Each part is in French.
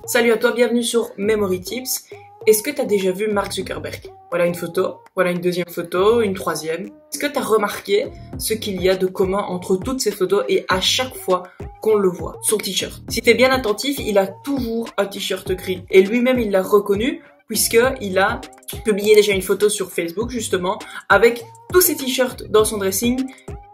Salut à toi, bienvenue sur Memory Tips. Est-ce que tu as déjà vu Mark Zuckerberg? Voilà une photo, voilà une deuxième photo, une troisième. Est-ce que tu as remarqué ce qu'il y a de commun entre toutes ces photos et à chaque fois qu'on le voit? Son t-shirt. Si tu es bien attentif, il a toujours un t-shirt gris. Et lui-même, il l'a reconnu puisqu'il a publié déjà une photo sur Facebook, justement, avec tous ses t-shirts dans son dressing,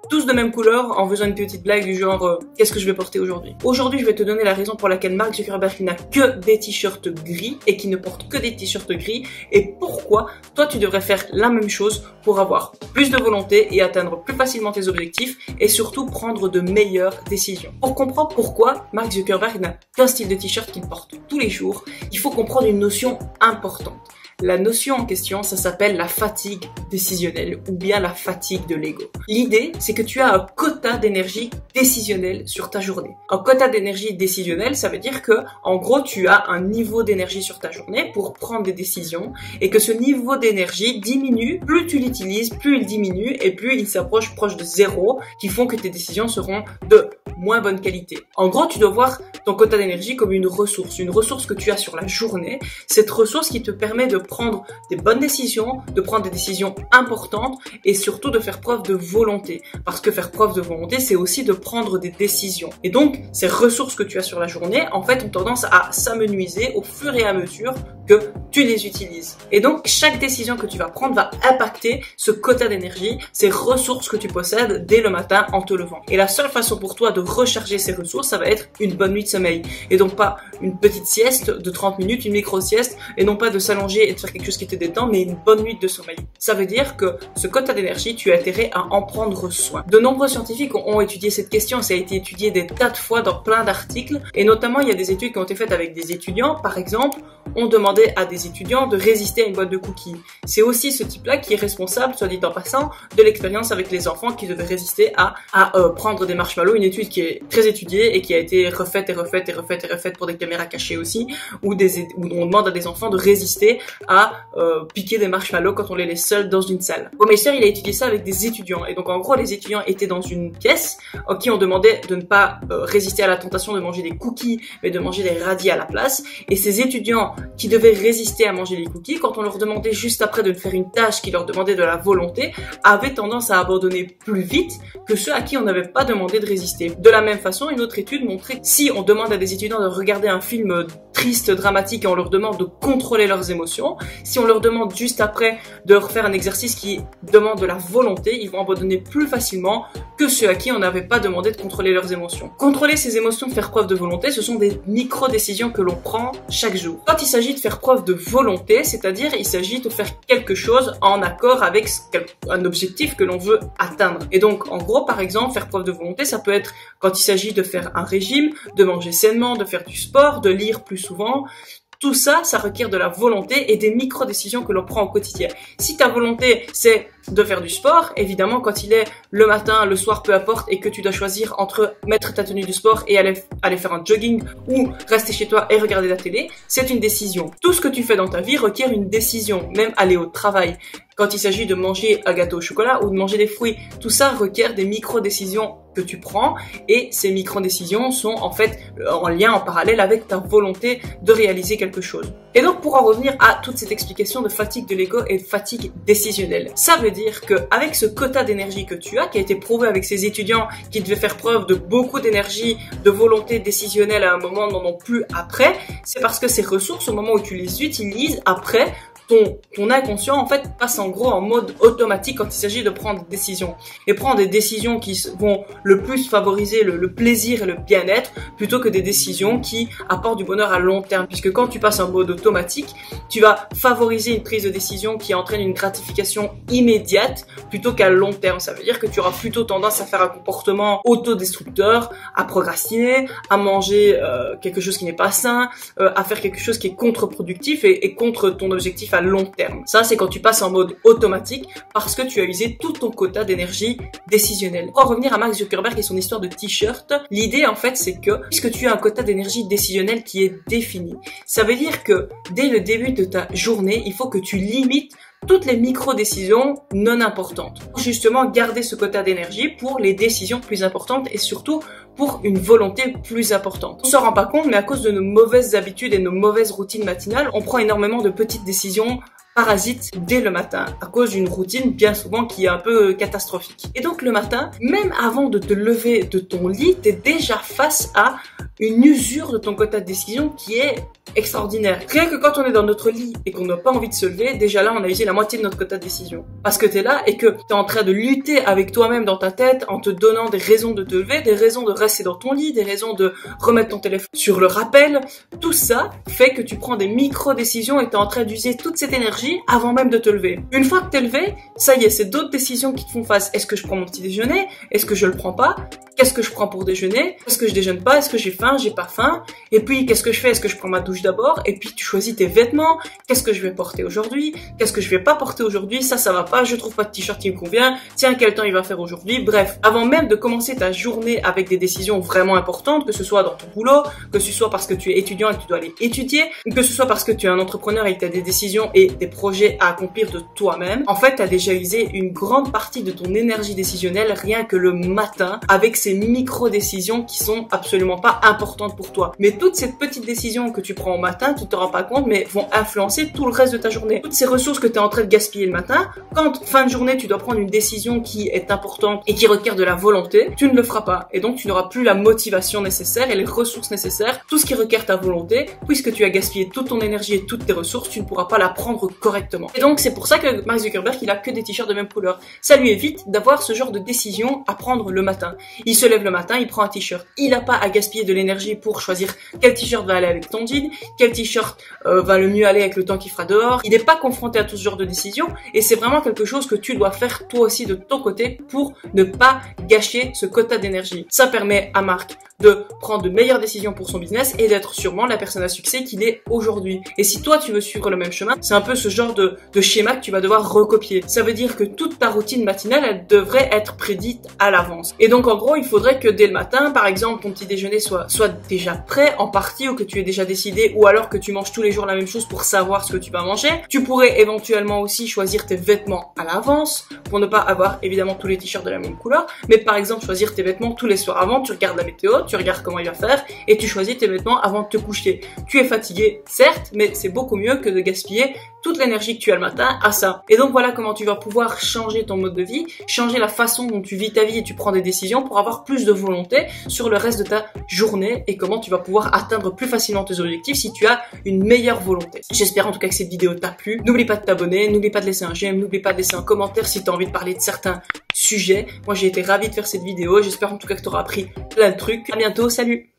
tous de même couleur, en faisant une petite blague du genre qu'est-ce que je vais porter aujourd'hui? Aujourd'hui, je vais te donner la raison pour laquelle Mark Zuckerberg n'a que des t-shirts gris et qui ne porte que des t-shirts gris et pourquoi toi tu devrais faire la même chose pour avoir plus de volonté et atteindre plus facilement tes objectifs et surtout prendre de meilleures décisions. Pour comprendre pourquoi Mark Zuckerberg n'a qu'un style de t-shirt qu'il porte tous les jours, il faut comprendre une notion importante. La notion en question, ça s'appelle la fatigue décisionnelle ou bien la fatigue de l'ego. L'idée, c'est que tu as un quota d'énergie décisionnelle sur ta journée. Un quota d'énergie décisionnelle, ça veut dire que, en gros, tu as un niveau d'énergie sur ta journée pour prendre des décisions et que ce niveau d'énergie diminue, plus tu l'utilises, plus il diminue et plus il s'approche proche de zéro, qui font que tes décisions seront de moins bonne qualité. En gros, tu dois voir ton quota d'énergie comme une ressource que tu as sur la journée, cette ressource qui te permet de prendre des bonnes décisions, de prendre des décisions importantes et surtout de faire preuve de volonté. Parce que faire preuve de volonté, c'est aussi de prendre des décisions. Et donc, ces ressources que tu as sur la journée, en fait, ont tendance à s'amenuiser au fur et à mesure que tu les utilises. Et donc, chaque décision que tu vas prendre va impacter ce quota d'énergie, ces ressources que tu possèdes dès le matin en te levant. Et la seule façon pour toi de recharger ces ressources, ça va être une bonne nuit de sommeil. Et donc pas une petite sieste de 30 minutes, une micro-sieste, et non pas de s'allonger et de faire quelque chose qui te détend, mais une bonne nuit de sommeil. Ça veut dire que ce quota d'énergie, tu as intérêt à en prendre soin. De nombreux scientifiques ont étudié cette question, ça a été étudié des tas de fois dans plein d'articles, et notamment il y a des études qui ont été faites avec des étudiants. Par exemple, on demandait à des étudiants de résister à une boîte de cookies. C'est aussi ce type-là qui est responsable, soit dit en passant, de l'expérience avec les enfants qui devaient résister à prendre des marshmallows, une étude qui est très étudiée et qui a été refaite pour des caméras cachées aussi, où on demande à des enfants de résister à piquer des marshmallows quand on les laisse seuls dans une salle. Baumeister, il a étudié ça avec des étudiants, et donc en gros les étudiants étaient dans une pièce à qui on demandait de ne pas résister à la tentation de manger des cookies, mais de manger des radis à la place, et ces étudiants qui devaient résister à manger les cookies, quand on leur demandait juste après de faire une tâche qui leur demandait de la volonté, avaient tendance à abandonner plus vite que ceux à qui on n'avait pas demandé de résister. De la même façon, une autre étude montrait que si on demande à des étudiants de regarder un film triste, dramatique, et on leur demande de contrôler leurs émotions, si on leur demande juste après de refaire un exercice qui demande de la volonté, ils vont abandonner plus facilement que ceux à qui on n'avait pas demandé de contrôler leurs émotions. Contrôler ses émotions, faire preuve de volonté, ce sont des micro-décisions que l'on prend chaque jour. Quand il s'agit de faire preuve de volonté, c'est-à-dire il s'agit de faire quelque chose en accord avec un objectif que l'on veut atteindre. Et donc, en gros, par exemple, faire preuve de volonté, ça peut être quand il s'agit de faire un régime, de manger sainement, de faire du sport, de lire plus souvent. Tout ça, ça requiert de la volonté et des micro-décisions que l'on prend au quotidien. Si ta volonté, c'est de faire du sport, évidemment, quand il est le matin, le soir, peu importe, et que tu dois choisir entre mettre ta tenue du sport et aller faire un jogging ou rester chez toi et regarder la télé, c'est une décision. Tout ce que tu fais dans ta vie requiert une décision, même aller au travail. Quand il s'agit de manger un gâteau au chocolat ou de manger des fruits, tout ça requiert des micro-décisions que tu prends et ces micro-décisions sont en fait en lien, en parallèle avec ta volonté de réaliser quelque chose. Et donc pour en revenir à toute cette explication de fatigue de l'ego et de fatigue décisionnelle, ça veut dire qu'avec ce quota d'énergie que tu as, qui a été prouvé avec ces étudiants qui devaient faire preuve de beaucoup d'énergie, de volonté décisionnelle à un moment, n'en ont plus après, c'est parce que ces ressources, au moment où tu les utilises, après, ton inconscient, en fait, passe en gros en mode automatique quand il s'agit de prendre des décisions. Et prendre des décisions qui vont le plus favoriser le plaisir et le bien-être, plutôt que des décisions qui apportent du bonheur à long terme. Puisque quand tu passes en mode automatique, tu vas favoriser une prise de décision qui entraîne une gratification immédiate, plutôt qu'à long terme. Ça veut dire que tu auras plutôt tendance à faire un comportement autodestructeur, à procrastiner, à manger quelque chose qui n'est pas sain, à faire quelque chose qui est contre-productif et contre ton objectif à long terme. Ça, c'est quand tu passes en mode automatique parce que tu as usé tout ton quota d'énergie décisionnelle. Pour en revenir à Mark Zuckerberg et son histoire de t-shirt, l'idée, en fait, c'est que puisque tu as un quota d'énergie décisionnelle qui est défini, ça veut dire que dès le début de ta journée, il faut que tu limites toutes les micro-décisions non importantes. Pour justement garder ce quota d'énergie pour les décisions plus importantes et surtout pour une volonté plus importante. On s'en rend pas compte, mais à cause de nos mauvaises habitudes et nos mauvaises routines matinales, on prend énormément de petites décisions parasites dès le matin, à cause d'une routine bien souvent qui est un peu catastrophique. Et donc le matin, même avant de te lever de ton lit, t'es déjà face à une usure de ton quota de décision qui est extraordinaire. Rien que quand on est dans notre lit et qu'on n'a pas envie de se lever, déjà là on a usé la moitié de notre quota de décision. Parce que t'es là et que t'es en train de lutter avec toi-même dans ta tête en te donnant des raisons de te lever, des raisons de rester dans ton lit, des raisons de remettre ton téléphone sur le rappel. Tout ça fait que tu prends des micro-décisions et t'es en train d'user toute cette énergie avant même de te lever. Une fois que t'es levé, ça y est, c'est d'autres décisions qui te font face. Est-ce que je prends mon petit déjeuner? Est-ce que je le prends pas? Qu'est-ce que je prends pour déjeuner? Est-ce que je déjeune pas? Est-ce que j'ai faim? J'ai pas faim? Et puis, qu'est-ce que je fais? Est-ce que je prends ma douche d'abord? Et puis, tu choisis tes vêtements. Qu'est-ce que je vais porter aujourd'hui? Qu'est-ce que je vais pas porter aujourd'hui? Ça va pas. Je trouve pas de t-shirt qui me convient. Tiens, quel temps il va faire aujourd'hui? Bref, avant même de commencer ta journée avec des décisions vraiment importantes, que ce soit dans ton boulot, que ce soit parce que tu es étudiant et que tu dois aller étudier, que ce soit parce que tu es un entrepreneur et que tu as des décisions et des projets à accomplir de toi-même, en fait, tu as déjà usé une grande partie de ton énergie décisionnelle rien que le matin avec ces micro-décisions qui sont absolument pas importantes pour toi. Mais toutes ces petites décisions que tu prends au matin, tu te rends pas compte, mais vont influencer tout le reste de ta journée. Toutes ces ressources que tu es en train de gaspiller le matin, quand fin de journée, tu dois prendre une décision qui est importante et qui requiert de la volonté, tu ne le feras pas. Et donc, tu n'auras plus la motivation nécessaire et les ressources nécessaires, tout ce qui requiert ta volonté, puisque tu as gaspillé toute ton énergie et toutes tes ressources, tu ne pourras pas la prendre correctement. Et donc, c'est pour ça que Mark Zuckerberg, il a que des t-shirts de même couleur. Ça lui évite d'avoir ce genre de décision à prendre le matin. Il se lève le matin, il prend un t-shirt. Il n'a pas à gaspiller de l'énergie pour choisir quel t-shirt va aller avec ton jean, quel t-shirt va le mieux aller avec le temps qu'il fera dehors. Il n'est pas confronté à tout ce genre de décision et c'est vraiment quelque chose que tu dois faire toi aussi de ton côté pour ne pas gâcher ce quota d'énergie. Ça permet à Mark de prendre de meilleures décisions pour son business et d'être sûrement la personne à succès qu'il est aujourd'hui. Et si toi tu veux suivre le même chemin, c'est un peu ce genre de schéma que tu vas devoir recopier. Ça veut dire que toute ta routine matinale, elle devrait être prédite à l'avance. Et donc en gros, il faudrait que dès le matin, par exemple, ton petit déjeuner soit déjà prêt en partie ou que tu aies déjà décidé ou alors que tu manges tous les jours la même chose pour savoir ce que tu vas manger. Tu pourrais éventuellement aussi choisir tes vêtements à l'avance pour ne pas avoir évidemment tous les t-shirts de la même couleur, mais par exemple choisir tes vêtements tous les soirs avant, tu regardes la météo, tu regardes comment il va faire et tu choisis tes vêtements avant de te coucher. Tu es fatigué, certes, mais c'est beaucoup mieux que de gaspiller toute l'énergie que tu as le matin à ça. Et donc voilà comment tu vas pouvoir changer ton mode de vie, changer la façon dont tu vis ta vie et tu prends des décisions pour avoir plus de volonté sur le reste de ta journée et comment tu vas pouvoir atteindre plus facilement tes objectifs si tu as une meilleure volonté. J'espère en tout cas que cette vidéo t'a plu. N'oublie pas de t'abonner, n'oublie pas de laisser un j'aime, n'oublie pas de laisser un commentaire si tu as envie de parler de certains sujets. Moi j'ai été ravie de faire cette vidéo, j'espère en tout cas que tu auras appris plein de trucs. À bientôt, salut!